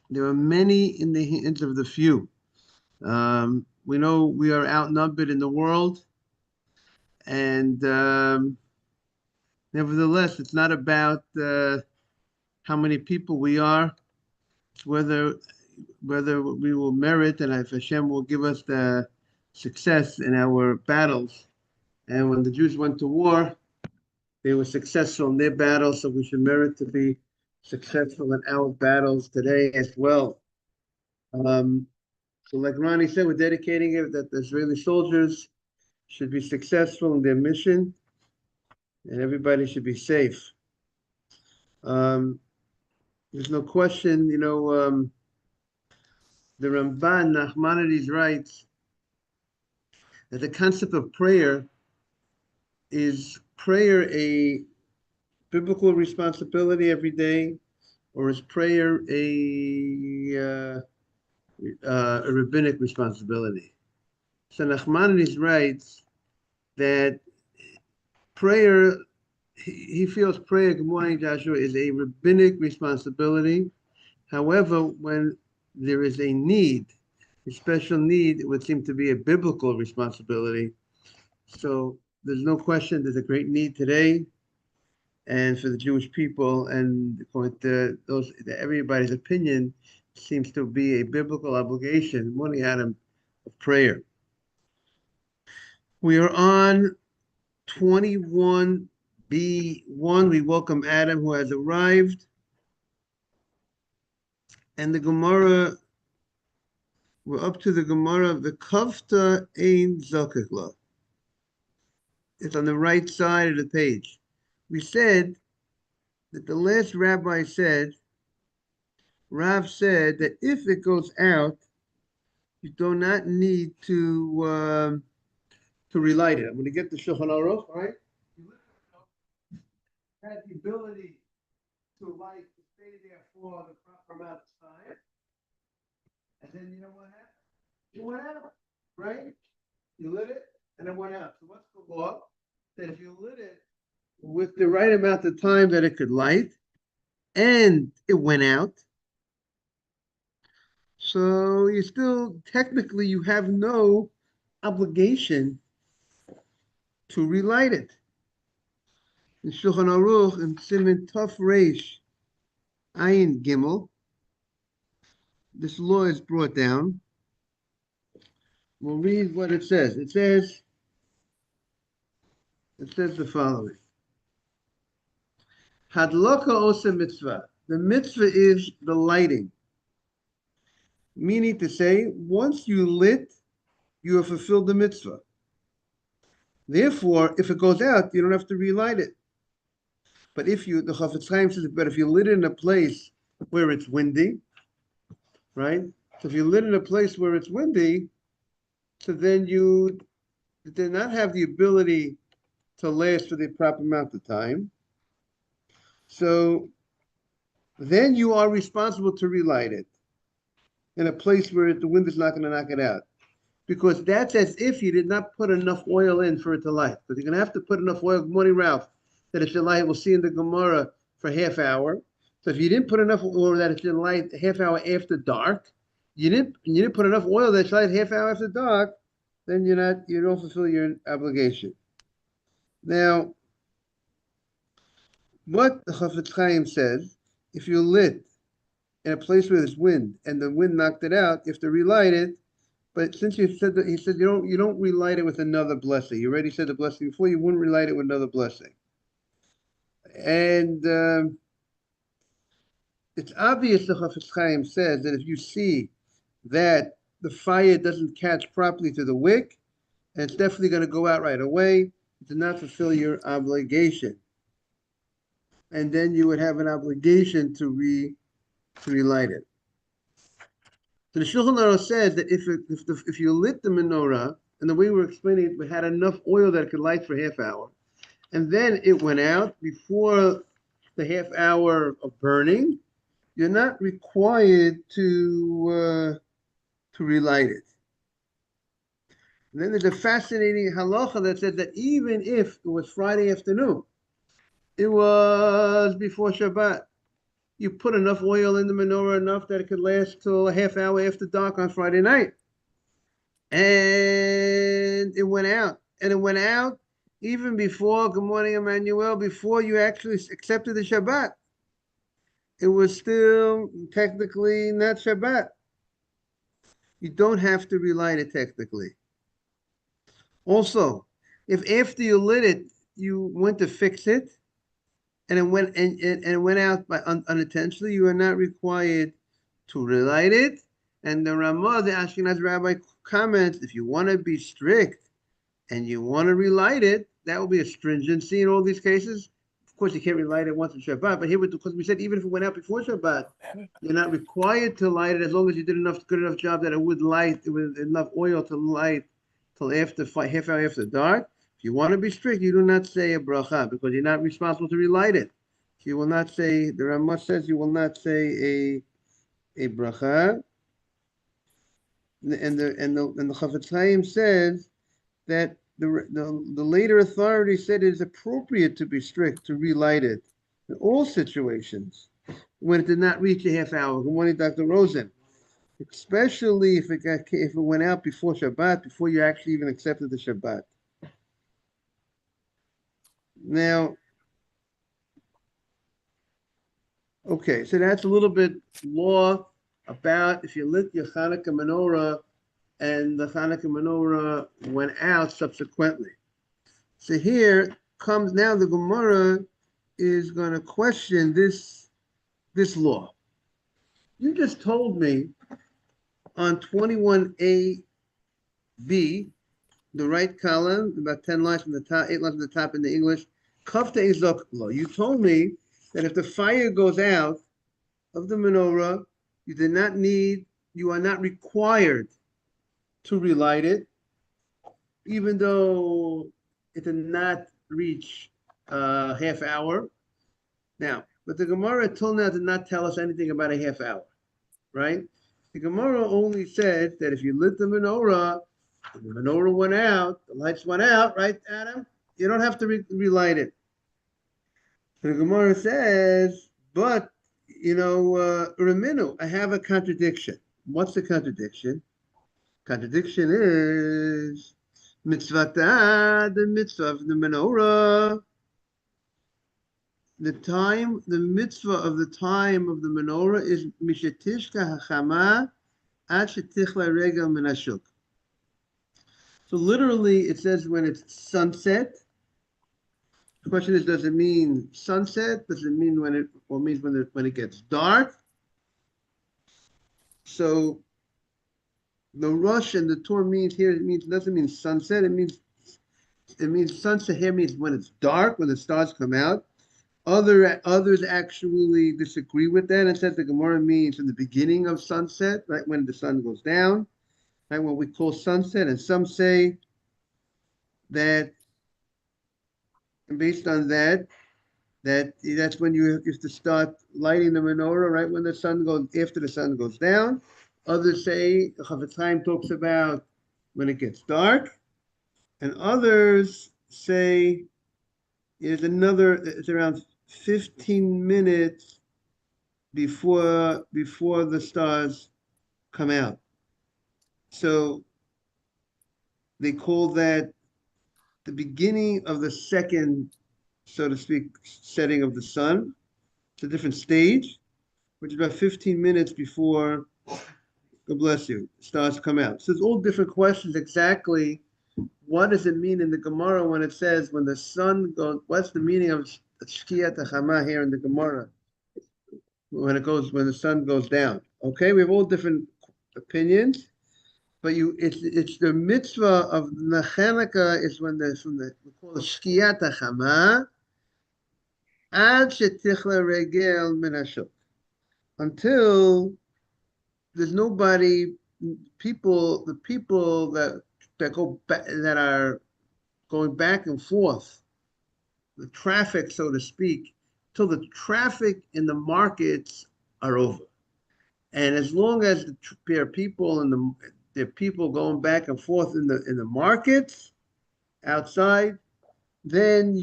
There are many in the hands of the few. We know we are outnumbered in the world, and nevertheless, it's not about how many people we are. It's whether we will merit and if Hashem will give us the success in our battles. And when the Jews went to war, they were successful in their battles, so we should merit to be successful in our battles today as well. Um, so, like Ronnie said, we're dedicating it that the Israeli soldiers should be successful in their mission, and everybody should be safe. Um, there's no question, the Ramban Nachmanides writes that the concept of prayer a biblical responsibility every day, or is prayer a rabbinic responsibility? So Nachmanides writes that prayer, he feels prayer, good morning, Joshua, is a rabbinic responsibility. However, when there is a need, a special need, it would seem to be a biblical responsibility. So there's no question there's a great need today and for the Jewish people, and according to everybody's opinion, seems to be a biblical obligation, one Adam of prayer. We are on 21b1. We welcome Adam who has arrived. And the Gemara, we're up to the Gemara of the Kafta Ein Zakikla. It's on the right side of the page. We said that the last rabbi said, Rav said that if it goes out, you do not need to relight it. I'm going to get the Shulchan Aruch, right? You had the ability to light, to stay there for the proper amount of time, and then you know what happened? It went out, right? You lit it, and it went out. So what's the law? That if you lit it with the right amount of time that it could light, and it went out, so you still technically you have no obligation to relight it. In Shulchan Aruch in Siman Tuf Reish Ayin Gimel, this law is brought down. We'll read what it says. It says the following. Hadloka osa mitzvah. The mitzvah is the lighting. Meaning to say, once you lit, you have fulfilled the mitzvah. Therefore, if it goes out, you don't have to relight it. But the Chafetz Chaim says, but if you lit it in a place where it's windy, right? So if you lit in a place where it's windy, so then you did not have the ability to last for the proper amount of time. So then you are responsible to relight it in a place where the wind is not going to knock it out. Because that's as if you did not put enough oil in for it to light. Because you're going to have to put enough oil. Good morning, Ralph. That it should light. We'll see in the Gemara for half hour. So if you didn't put enough oil that it should light half hour after dark, you didn't put enough oil that it should light half hour after dark, then you don't fulfill your obligation. Now, what the Chafetz Chaim says, if you lit in a place where there's wind and the wind knocked it out, you have to relight it. But since you said that, he said you don't relight it with another blessing. You already said the blessing before. You wouldn't relight it with another blessing. And it's obvious the Chafetz Chaim says that if you see that the fire doesn't catch properly to the wick, and it's definitely going to go out right away, you do not fulfill your obligation. And then you would have an obligation to relight it. So the Shulchan Aruch says that if you lit the menorah, and the way we're explaining it, we had enough oil that it could light for half hour, and then it went out before the half hour of burning, you're not required to relight it. And then there's a fascinating halacha that says that even if it was Friday afternoon, it was before Shabbat, you put enough oil in the menorah, enough that it could last till a half hour after dark on Friday night. And it went out. And it went out even before, good morning, Emmanuel, before you actually accepted the Shabbat. It was still technically not Shabbat. You don't have to relight it technically. Also, if after you lit it, you went to fix it, and it went out by unintentionally, you are not required to relight it. And the Ramah, the Ashkenaz rabbi, comments, if you want to be strict and you want to relight it, that will be a stringency in all these cases. Of course, you can't relight it once in Shabbat, but here, because we said even if it went out before Shabbat, you're not required to light it as long as you did good enough job that it would light, it was enough oil to light till after half hour after dark. If you want to be strict, you do not say a bracha because you're not responsible to relight it. You will not say, the Ramah says you will not say a bracha. And the Chafetz Chaim says that the later authority said it is appropriate to be strict, to relight it in all situations when it did not reach a half hour. Good morning, Dr. Rosen. Especially if it went out before Shabbat, before you actually even accepted the Shabbat. Now, okay, so that's a little bit law about if you lit your Hanukkah menorah and the Hanukkah menorah went out subsequently. So here comes now the Gemara is going to question this law. You just told me on 21a B, the right column, about 10 lines from the top, 8 lines from the top in the English, Kafta Izok law. You told me that if the fire goes out of the menorah, you are not required to relight it, even though it did not reach half hour. Now, but the Gemara till now did not tell us anything about a half hour, right? The Gemara only said that if you lit the menorah went out, the lights went out, right, Adam? You don't have to relight it. The Gemara says, but, Raminu, I have a contradiction. What's the contradiction? Contradiction is mitzvata, the mitzvah of the menorah. The mitzvah of the time of the menorah is mishetishka hachama ad shetichla regel min hashuk. So literally, it says when it's sunset. The question is, does it mean sunset? Does it mean when it gets dark? So the rush and the Torah means here, it doesn't mean sunset. It means sunset here means when it's dark, when the stars come out. Others actually disagree with that and said the Gemara means in the beginning of sunset, right when the sun goes down, right what we call sunset. And some say that, and based on that's when you have to start lighting the menorah, right when after the sun goes down. Others say the Chafetz Chaim talks about when it gets dark, and others say it's around 15 minutes before the stars come out. So they call that the beginning of the second, so to speak, setting of the sun. It's a different stage, which is about 15 minutes before, God bless you, stars come out. So it's all different questions exactly. What does it mean in the Gemara when it says when the sun goes, what's the meaning of Shkiyat HaChamah here in the Gemara? When the sun goes down. Okay, we have all different opinions, but it's the mitzvah of the Chanukah is when we call it Shkiyat HaChamah ad shetichla regel min hashuk, until there's nobody, the people that are going back and forth, the traffic, so to speak, till the traffic in the markets are over. And as long as there are people people going back and forth in the markets outside, then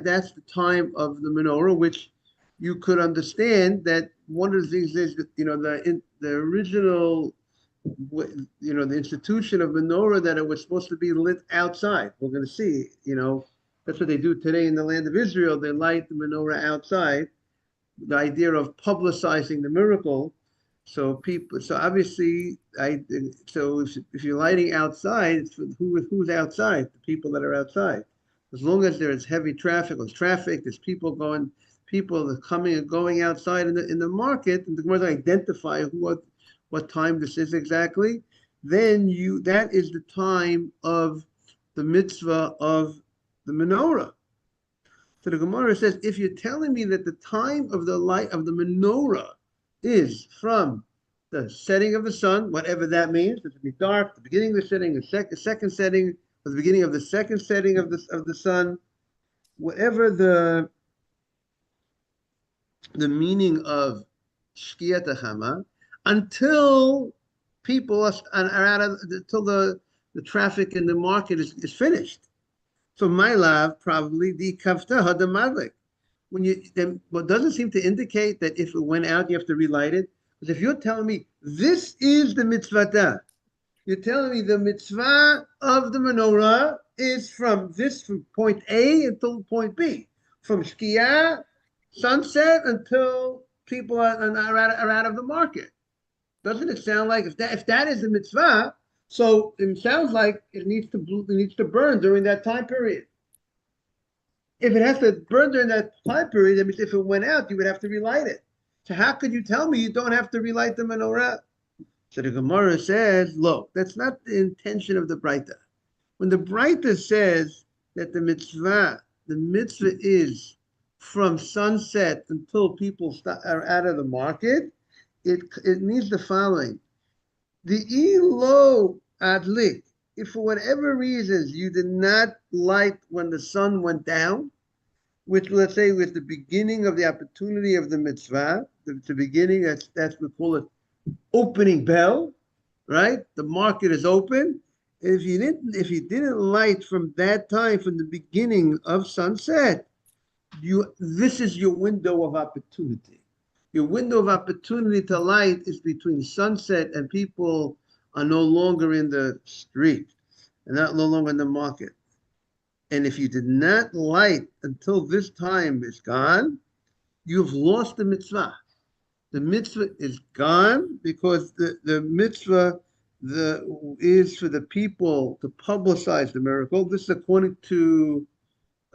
that's the time of the menorah, which you could understand that one of the things is that, the original, the institution of menorah, that it was supposed to be lit outside. We're going to see, that's what they do today in the land of Israel. They light the menorah outside. The idea of publicizing the miracle. So obviously, if you're lighting outside, it's for who's outside, the people that are outside. As long as there is heavy traffic, there's people that are coming and going outside in the market, and the Gemara doesn't identify what time this is exactly. Then that is the time of the mitzvah of the menorah. So the Gemara says, if you're telling me that the time of the light of the menorah is from the setting of the sun, whatever that means, it could be dark, the beginning of the setting, the second setting, or the beginning of the second setting of the sun, whatever the meaning of Shkiat Hachama, until people are out of, until the traffic in the market is finished. So my love, probably the kafta hadamadlik. What doesn't seem to indicate that if it went out, you have to relight it. Because if you're telling me this is the mitzvah, you're telling me the mitzvah of the menorah is from point A until point B, from shkia, sunset, until people are out of the market. Doesn't it sound like if that is the mitzvah? So it sounds like it needs to burn during that time period. If it has to burn during that time period, that means if it went out, you would have to relight it. So how could you tell me you don't have to relight the menorah? So the Gemara says, look, that's not the intention of the Breita. When the Breita says that the mitzvah is from sunset until people are out of the market, it means the following. The elo adlik, if for whatever reasons you did not light when the sun went down, which let's say was the beginning of the opportunity of the mitzvah, the beginning, that's we call it opening bell, right? The market is open. If you didn't light from that time, from the beginning of sunset, this is your window of opportunity. Your window of opportunity to light is between sunset and people are no longer in the street and no longer in the market. And if you did not light until this time is gone, you've lost the mitzvah. The mitzvah is gone because the mitzvah is for the people to publicize the miracle. This is according to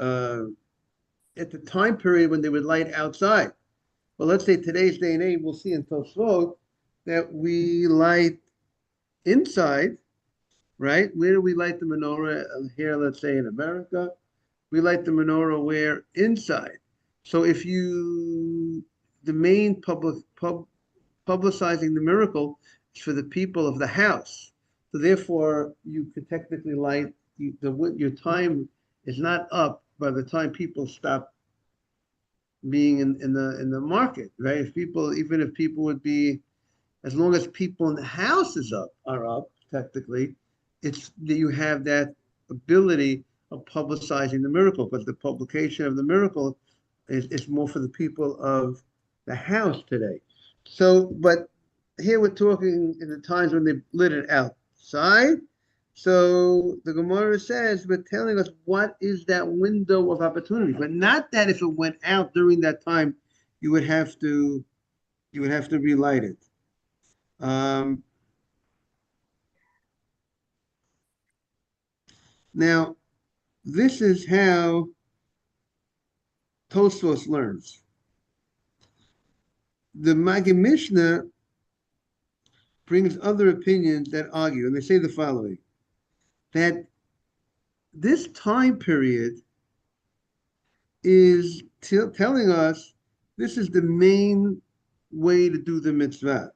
at the time period when they would light outside. Well, let's say today's day and age, we'll see in Tosfot that we light inside, right? Where do we light the menorah? Here, let's say in America, we light the menorah where? Inside. So if the main publicizing the miracle is for the people of the house. So therefore, you could technically light, your time is not up by the time people stop being in the market, right? Even if people would be, as long as people in the house are up, technically, it's that you have that ability of publicizing the miracle, but the publication of the miracle is more for the people of the house today. So, but here we're talking in the times when they lit it outside. So the Gemara says, we're telling us what is that window of opportunity, but not that if it went out during that time, you would have to relight it. Now, this is how Tosfos learns. The Maggid Mishnah brings other opinions that argue, and they say the following, that this time period is telling us this is the main way to do the mitzvah.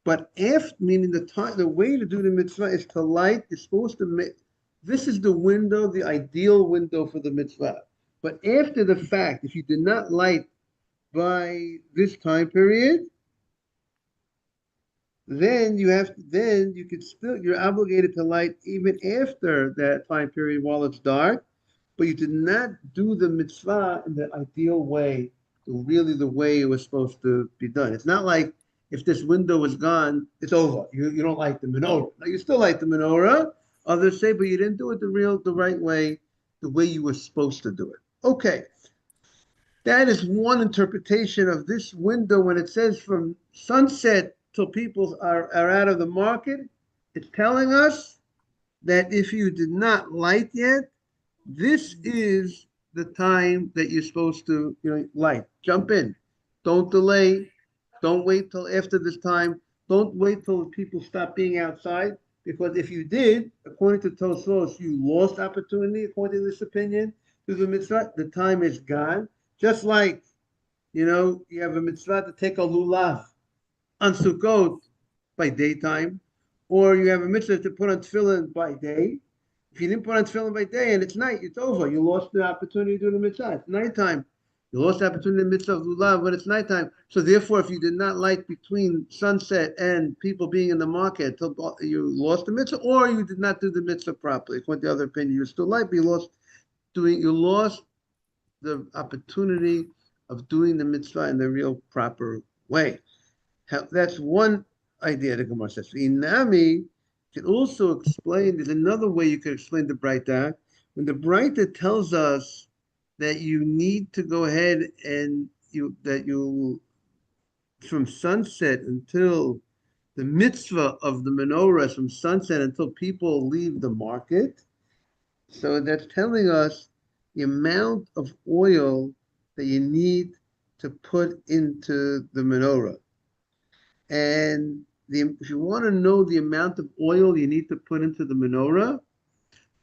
But meaning the way to do the mitzvah is to light, is supposed to make, this is the window, the ideal window for the mitzvah. But after the fact, if you did not light by this time period, then you're obligated to light even after that time period while it's dark, but you did not do the mitzvah in the ideal way really the way it was supposed to be done. It's not like if this window is gone, it's over. You don't like the menorah. Now, you still like the menorah. Others say, but you didn't do it the right way, the way you were supposed to do it. Okay, that is one interpretation of this window when it says from sunset till people are out of the market. It's telling us that if you did not light yet, this is the time that you're supposed to, light. Jump in. Don't delay. Don't wait till after this time. Don't wait till people stop being outside. Because if you did, according to Tosfos, you lost opportunity, according to this opinion, to the mitzvah. The time is gone. Just like, you have a mitzvah to take a lulav on Sukkot by daytime, or you have a mitzvah to put on tefillin by day. If you didn't put on tefillin by day and it's night, it's over. You lost the opportunity to do the mitzvah. It's nighttime. You lost the opportunity to do the mitzvah of lulav when it's nighttime. So therefore, if you did not light between sunset and people being in the market, you lost the mitzvah, or you did not do the mitzvah properly. According to the other opinion, you still light, but you lost the opportunity of doing the mitzvah in the real proper way. That's one idea the Gemara says. Inami can also explain, there's another way you can explain the Braita. When the Braita tells us that you need to go ahead and from sunset until the mitzvah of the menorah is from sunset until people leave the market. So that's telling us the amount of oil that you need to put into the menorah. And if you want to know the amount of oil you need to put into the menorah,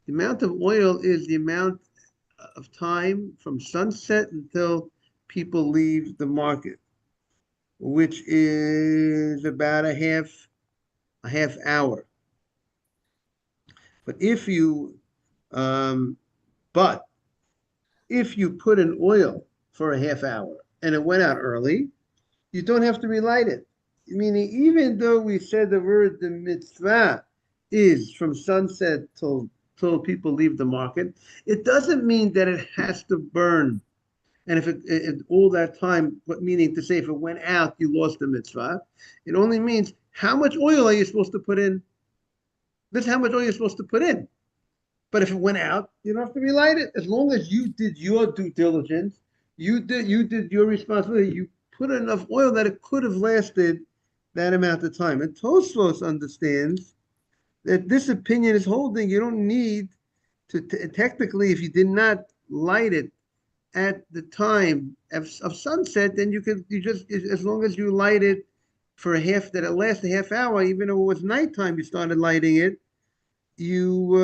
the amount of oil is the amount of time from sunset until people leave the market, which is about a half hour. But if you put in oil for a half hour and it went out early, you don't have to relight it. Meaning, even though we said the word the mitzvah is from sunset till people leave the market, it doesn't mean that it has to burn. And if it all that time, meaning to say if it went out, you lost the mitzvah. It only means how much oil are you supposed to put in? This is how much oil you're supposed to put in. But if it went out, you don't have to relight it. As long as you did your due diligence, you did your responsibility, you put enough oil that it could have lasted that amount of time. And Tosfos understands that this opinion is holding. You don't need to technically, if you did not light it at the time of sunset, then you just, as long as you light it for that it lasts a half hour, even though it was nighttime, you started lighting it, you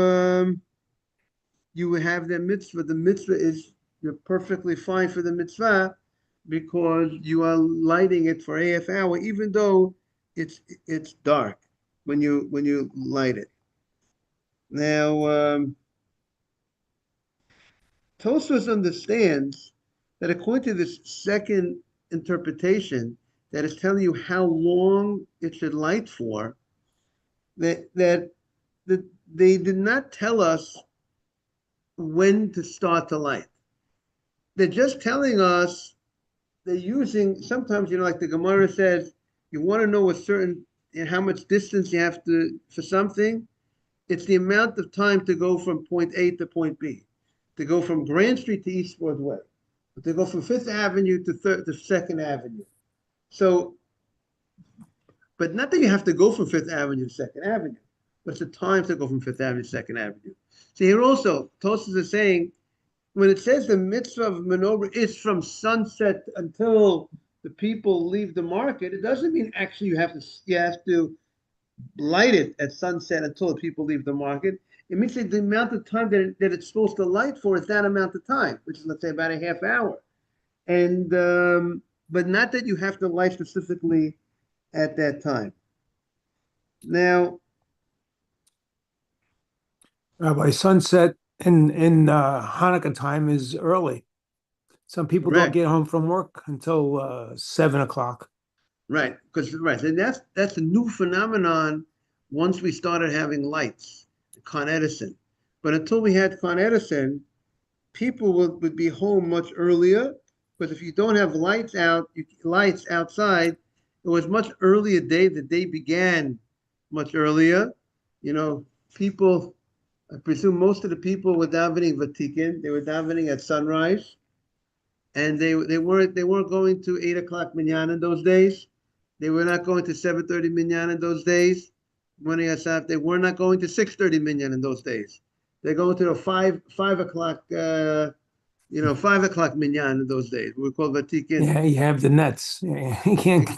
have the mitzvah. The mitzvah is, you're perfectly fine for the mitzvah because you are lighting it for a half hour, even though it's dark when you light it. Now, Tosfos understands that according to this second interpretation, that is telling you how long it should light for, that they did not tell us when to start to light. They're just telling us they're using, sometimes, like the Gemara says, you want to know how much distance you have for something. It's the amount of time to go from point A to point B, to go from Grand Street to East Broadway, to go from Fifth Avenue to Second Avenue. So, but not that you have to go from Fifth Avenue to Second Avenue, but it's the time to go from Fifth Avenue to Second Avenue. So here also, Tosfos is saying, when it says the mitzvah of menorah is from sunset until the people leave the market, it doesn't mean actually you have to light it at sunset until the people leave the market. It means that the amount of time that it's supposed to light for is that amount of time, which is, let's say, about a half hour. And but not that you have to light specifically at that time. Now, By sunset in Hanukkah time is early. Some people don't get home from work until 7 o'clock. Right, and that's a new phenomenon. Once we started having lights, Con Edison, but until we had Con Edison, people would be home much earlier, Because if you don't have lights outside, it was much earlier day. The day began much earlier. People, I presume most of the people were davening Vatican. They were davening at sunrise, and they weren't going to 8 o'clock minyan in those days. They were not going to 7:30 minyan in those days. Morning asaf. They were not going to 6:30 minyan in those days. They're going to the five o'clock. 5 o'clock minyan in those days. We call Vatican. Yeah, you have the nets. Yeah, you can't.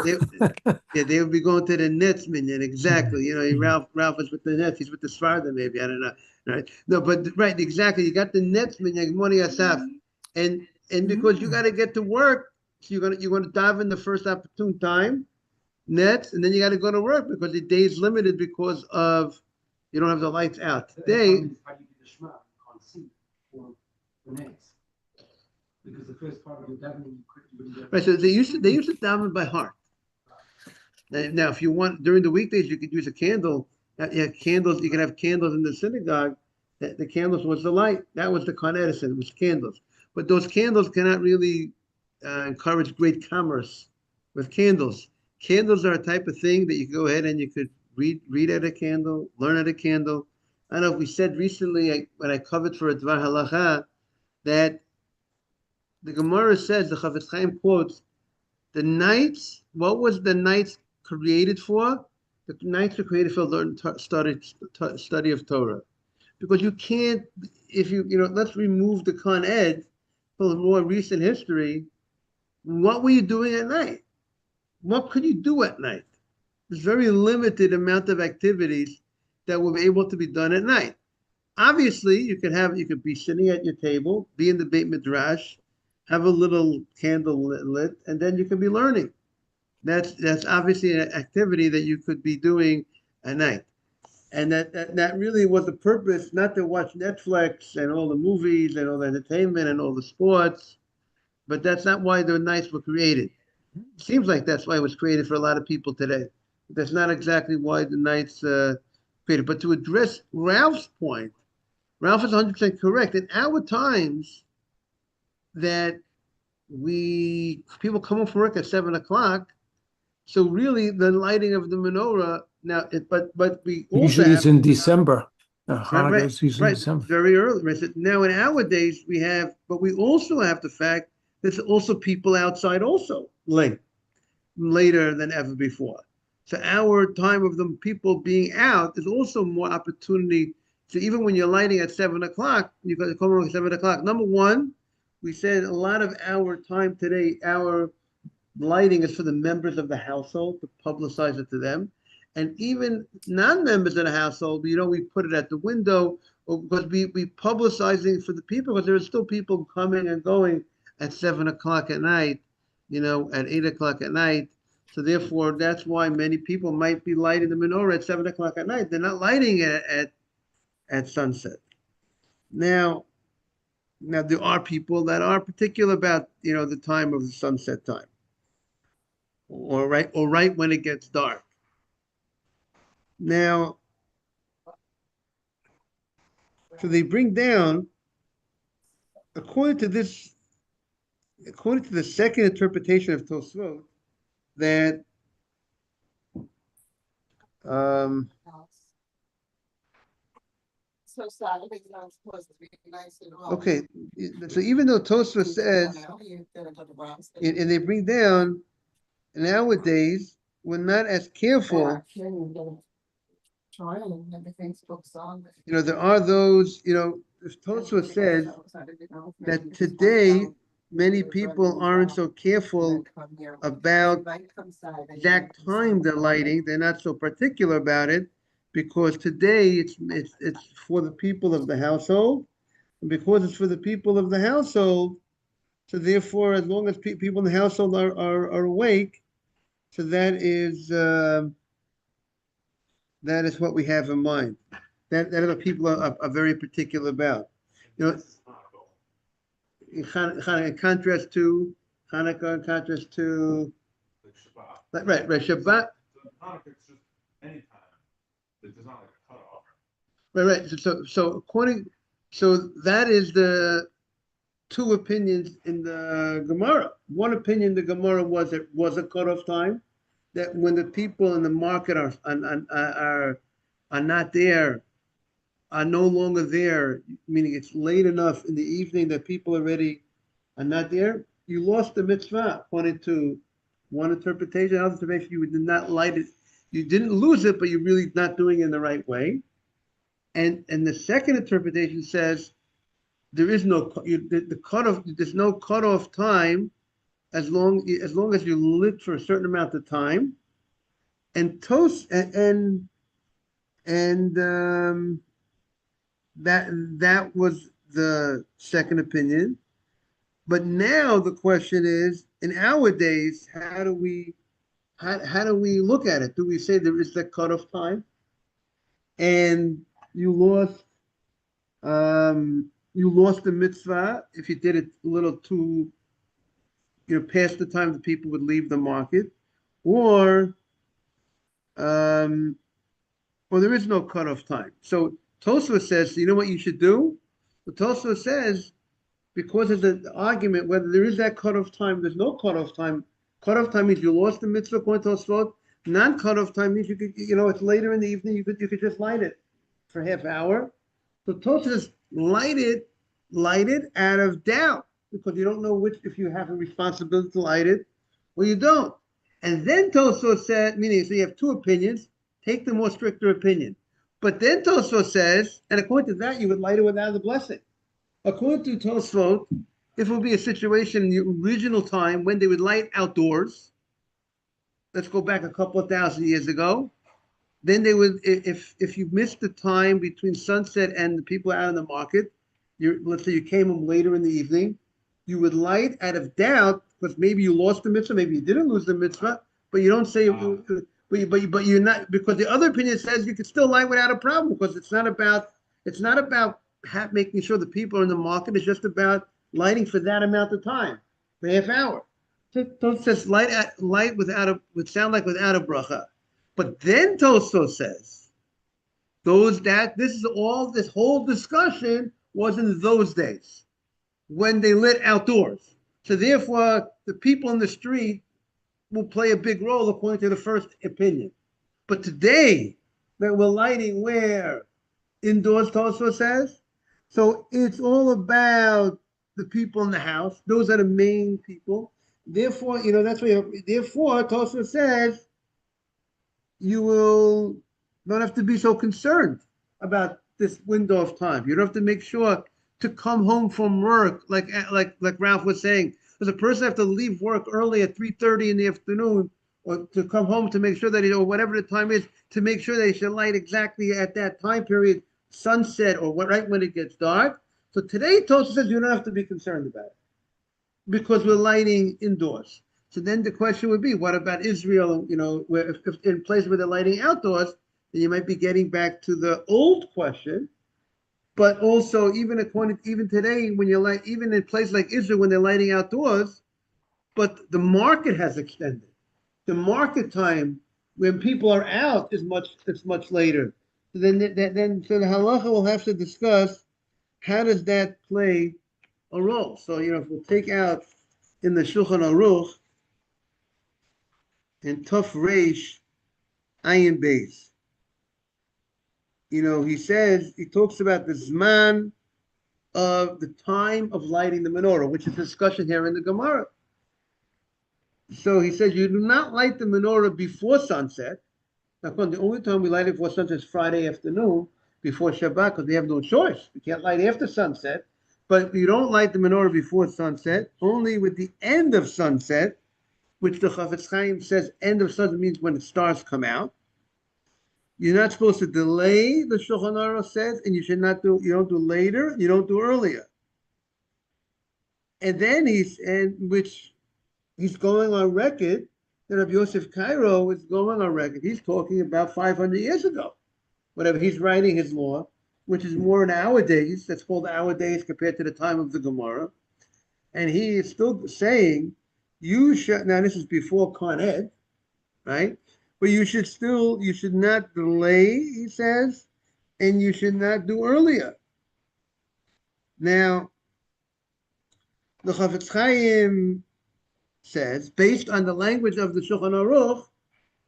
Yeah, they would be going to the Nets minyan, exactly. Ralph is with the Nets. He's with the Sfarda, maybe, I don't know. Right? No, but right, exactly. You got the Nets minyan, morning asaf, and because you got to get to work, so you're gonna dive in the first opportune time, Nets, and then you got to go to work because the day is limited because of you don't have the lights out today. Because the first part of your davening, you couldn't Right, so they used to daven by heart. Now, if you want during the weekdays, you could use a candle. You have candles. You can have candles in the synagogue. The candles was the light. That was the Con Edison. It was candles. But those candles cannot really encourage great commerce with candles. Candles are a type of thing that you can go ahead and you could read at a candle, learn at a candle. I don't know if we said recently when I covered for a Dvar Halacha that the Gemara says, the Chafetz Chaim quotes, the nights, what was the nights created for? The nights were created for study of Torah. Because you can't, let's remove the Con Ed from more recent history. What were you doing at night? What could you do at night? There's very limited amount of activities that were able to be done at night. Obviously, you could be sitting at your table, be in the Beit Midrash, have a little candle lit, and then you can be learning. That's obviously an activity that you could be doing at night. And that really was the purpose, not to watch Netflix and all the movies and all the entertainment and all the sports, but that's not why the nights were created. It seems like that's why it was created for a lot of people today. That's not exactly why the nights created. But to address Ralph's point, Ralph is 100% correct. In our times, that people come home from work at 7 o'clock. So really, the lighting of the menorah now, but we also Usually it's in December. Hanukkah right, is usually in December. very early. Right? Now in our days but we also have the fact there's also people outside also later than ever before. So our time of the people being out is also more opportunity. So even when you're lighting at 7 o'clock, you got to come home at 7 o'clock. Number one, we said a lot of our time today, our lighting is for the members of the household to publicize it to them. And even non-members of the household, we put it at the window because we publicizing for the people because there are still people coming and going at 7 o'clock at night, at 8 o'clock at night. So therefore, that's why many people might be lighting the menorah at 7 o'clock at night. They're not lighting it at sunset. Now there are people that are particular about the time of the sunset time, or right when it gets dark. Now, so they bring down, according to the second interpretation of Tosfot, that So Saturday is not supposed to be nice at all. okay, so even though Tosfot says, and they bring down, nowadays we're not as careful. There are those, if Tosfot says that today many people aren't so careful about exact time they're lighting. They're not so particular about it because today it's for the people of the household, and because it's for the people of the household, so therefore, as long as people in the household are awake, so that is what we have in mind. That is what people are very particular about. In contrast to Hanukkah, in contrast to right, Shabbat. Hanukkah is just any time. There's not like a cutoff. Right. So that is the two opinions in the Gemara. One opinion, the Gemara was it was a cutoff time, that when the people in the market are not there, are no longer there, meaning it's late enough in the evening that people already are not there, you lost the mitzvah, according to one interpretation. Another interpretation, you did not light it. You didn't lose it, but you're really not doing it in the right way. And the second interpretation says there is no the cutoff. There's no cutoff time as long as you lit for a certain amount of time. And that was the second opinion. But now the question is, in our days, how do we look at it? Do we say there is that cutoff time, and you lost the mitzvah if you did it a little too, past the time that people would leave the market, or there is no cutoff time. So Tosfos says, you know what you should do? The Tosfos says, because of the argument whether there is that cutoff time, there's no cutoff time. Cutoff time means you lost the mitzvah according to Tosfos. Non-cutoff time means you could, it's later in the evening. You could just light it for half hour. So Tosfos says, light it out of doubt, because you don't know if you have a responsibility to light it or you don't. And then Tosfos said, meaning, so you have two opinions. Take the more stricter opinion. But then Tosfos says, and according to that, you would light it without the blessing. According to Tosfos, if it would be a situation in the original time when they would light outdoors, let's go back a couple of thousand years ago, then they would, if you missed the time between sunset and the people out in the market, let's say you came home later in the evening, you would light out of doubt, because maybe you lost the mitzvah, maybe you didn't lose the mitzvah, but you don't say, but you're not, because the other opinion says you can still light without a problem, because it's not about making sure the people are in the market. It's just about lighting for that amount of time, for half hour. So Tosfos says light would sound like without a bracha. But then Tosfos says this whole discussion was in those days when they lit outdoors. So therefore, the people in the street will play a big role according to the first opinion. But today, that we're lighting where? Indoors, Tosfos says. So it's all about the people in the house. Those are the main people. Therefore, that's why. Therefore, Tosfos says you will not have to be so concerned about this window of time. You don't have to make sure to come home from work, like Ralph was saying. Does a person have to leave work early at 3:30 in the afternoon, or to come home to make sure that or whatever the time is, to make sure they should light exactly at that time period, sunset, or right when it gets dark? So today, Tosfos says you don't have to be concerned about it, because we're lighting indoors. So then the question would be, what about Israel? Where if in places where they're lighting outdoors, then you might be getting back to the old question. But also, even today, when you're even in places like Israel, when they're lighting outdoors, but the market has extended. The market time when people are out is much later. So then the halacha will have to discuss how does that play a role. So if we'll take out in the Shulchan Aruch in Tuf Reish Ayin Beis, he talks about the Zman of the time of lighting the menorah, which is a discussion here in the Gemara. So he says you do not light the menorah before sunset. Now, the only time we light it before sunset is Friday afternoon, before Shabbat, because we have no choice. We can't light after sunset. But you don't light the menorah before sunset, only with the end of sunset, which the Chafetz Chaim says end of sunset means when the stars come out. You're not supposed to delay, the Shulchan Aruch says, and you don't do later, you don't do earlier. And then he's going on record, that Rabbi Yosef Cairo is going on record. He's talking about 500 years ago, whatever he's writing his law, which is more in our days. That's called our days compared to the time of the Gemara. And he is still saying, now this is before Con Ed, right? But you should not delay, he says, and you should not do earlier. Now, The Chafetz Chaim says, based on the language of the Shulchan Aruch,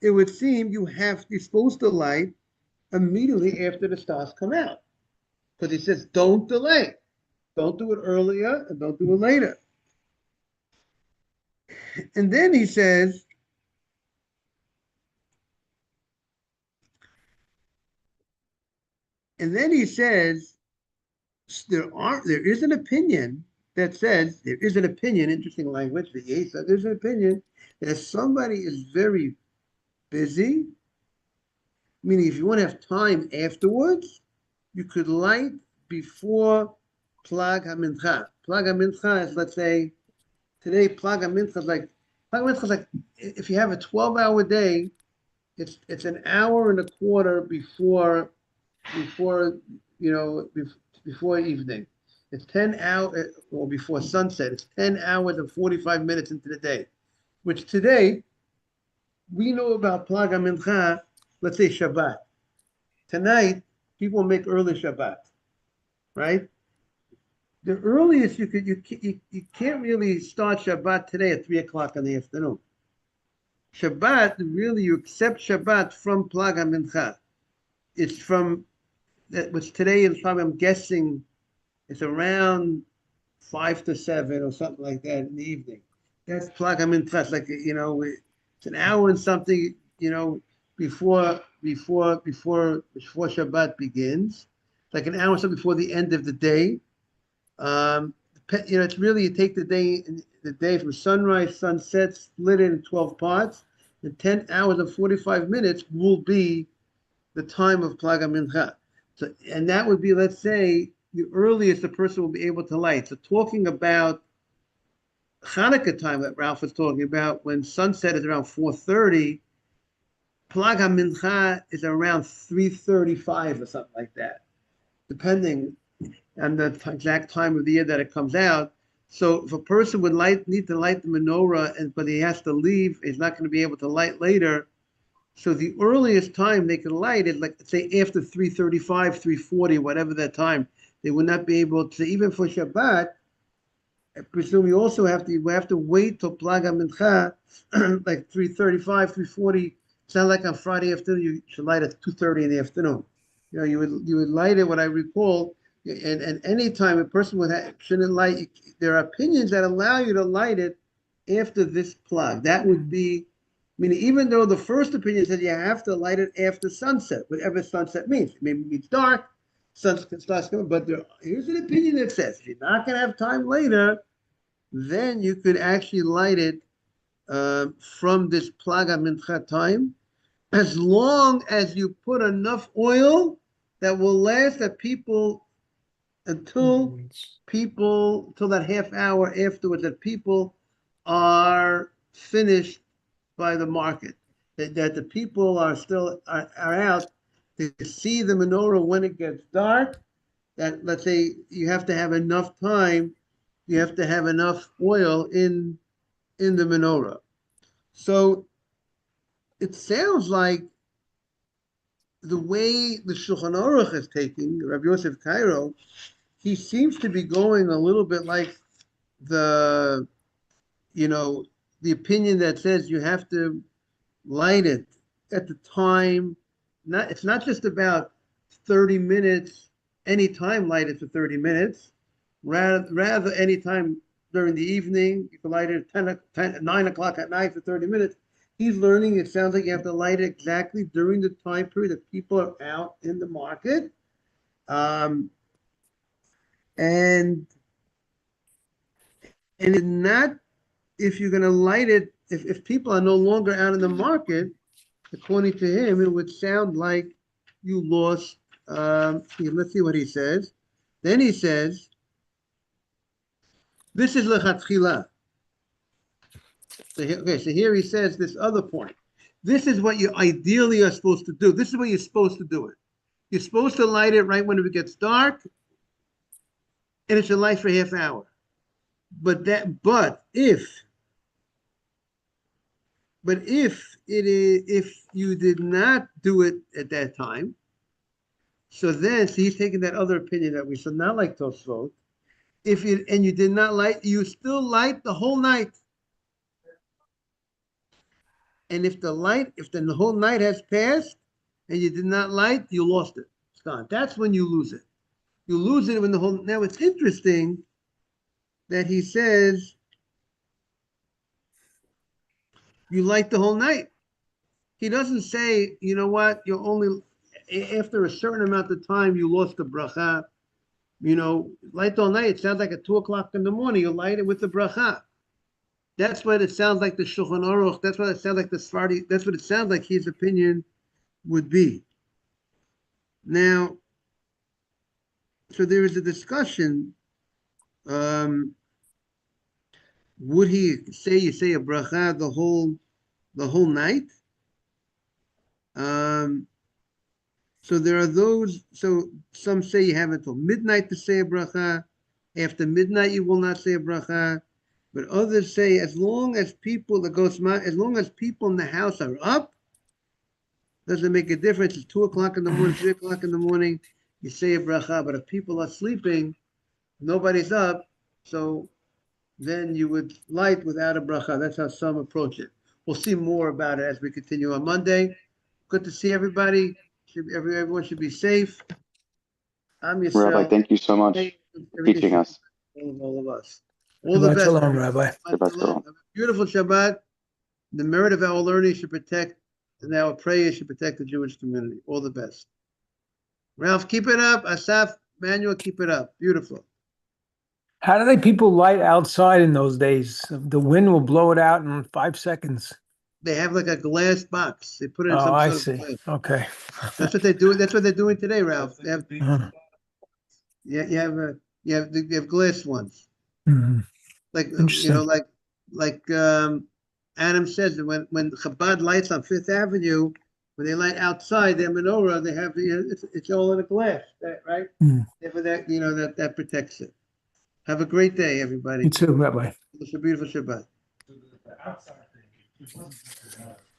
it would seem you're supposed to light immediately after the stars come out. Because he says, don't delay. Don't do it earlier and don't do it later. And then he says, there is an opinion that says, interesting language, there's an opinion that if somebody is very busy, meaning if you want to have time afterwards, you could light before Plag HaMincha. Plag HaMincha is, let's say, today Plag HaMincha is like, if you have a 12-hour day, it's an hour and a quarter before before evening. It's 10 hours, or before sunset. It's 10 hours and 45 minutes into the day, which today we know about Plag HaMincha, let's say Shabbat. Tonight, people make early Shabbat, right? The earliest you can't really start Shabbat today at 3 o'clock in the afternoon. Shabbat, really, you accept Shabbat from Plag HaMincha. It's from, which today is probably, I'm guessing, it's around 5 to 7 or something like that in the evening. That's Plag HaMincha. It's like, it's an hour and something, before Shabbat begins, like an hour or so before the end of the day. It's really, you take the day from sunrise, sunset, split it in 12 parts, and 10 hours and 45 minutes will be the time of Plag HaMincha. So, and that would be, let's say, the earliest the person will be able to light. So talking about Hanukkah time that Ralph was talking about, when sunset is around 4:30, Plag HaMincha is around 3:35 or something like that, depending on the exact time of the year that it comes out. So if a person would need to light the menorah, but he has to leave, he's not going to be able to light later. So the earliest time they can light is, like, say, after 3:35, 3:40, whatever that time. They would not be able to, even for Shabbat. I presume we have to wait till Plag HaMincha, like 3:35, 3:40. It's not like on Friday afternoon you should light at 2:30 in the afternoon. You would light it, what I recall, and any time a person shouldn't light. There are opinions that allow you to light it after this plug. That would be, meaning, even though the first opinion says you have to light it after sunset, whatever sunset means. Maybe it means dark, sunset starts coming, but here's an opinion that says if you're not going to have time later, then you could actually light it from this Plag HaMincha time, as long as you put enough oil that will last until that half hour afterwards, that people are finished by the market, that the people are out to see the menorah when it gets dark. That, let's say, you have to have enough time, you have to have enough oil in the menorah. So it sounds like the way the Shulchan Aruch is taking, Rabbi Yosef Cairo, he seems to be going a little bit like the opinion that says you have to light it at the time. It's not just about 30 minutes, any time light it for 30 minutes. Rather any time during the evening, you can light it at 9 o'clock at night for 30 minutes. He's learning, it sounds like you have to light it exactly during the time period that people are out in the market. And not, if you're going to light it, if people are no longer out in the market, according to him, it would sound like you lost. Let's see what he says. Then he says, this is lechatchila. So here he says this other point. This is what you ideally are supposed to do. This is what you're supposed to do it. You're supposed to light it right when it gets dark, and it should light for half hour. But if you did not do it at that time, so he's taking that other opinion that we said, not like Tosfot, If you and you did not light, you still light the whole night. And if the whole night has passed and you did not light, you lost it. It's gone. That's when you lose it. You lose it when the whole. Now it's interesting that he says you light the whole night. He doesn't say, you know what, you only after a certain amount of time you lost the bracha. You know, light all night. It sounds like at 2 o'clock in the morning. You light it with the bracha. That's what it sounds like the Shulchan Aruch. That's what it sounds like the Sephardi. That's what it sounds like his opinion would be. Now, so there is a discussion. Would he say you say a bracha the whole night? So there are those. So some say you have until midnight to say a bracha. After midnight, you will not say a bracha. But others say as long as people as long as people in the house are up, doesn't make a difference. It's 2 o'clock in the morning, 3 o'clock in the morning, you say a bracha. But if people are sleeping, nobody's up, so then you would light without a bracha. That's how some approach it. We'll see more about it as we continue on Monday. Good to see everybody. Everyone should be safe. I'm Rabbi, yourself. thank you so much for teaching us. All of us. All the Shabbat best. shalom, Rabbi. Shabbat shalom. Have a beautiful Shabbat. The merit of our learning should protect, and our prayer should protect the Jewish community. All the best. Ralph, keep it up. Asaf, Manuel, keep it up. Beautiful. How do they people light outside in those days? The wind will blow it out in 5 seconds. They have like a glass box. They put it in Oh, some I sort of see. glass. Okay. That's what they're doing. That's what they're doing today, Ralph. They have, Uh-huh. you have glass ones. Mhm. Like Interesting. like Adam says that when Chabad lights on Fifth Avenue, when they light outside their menorah, they have it's all in a glass, right? Mm. Therefore, that protects it. Have a great day, everybody. You too, Rabbi. It's a beautiful Shabbat. The outside thing. It wasn't.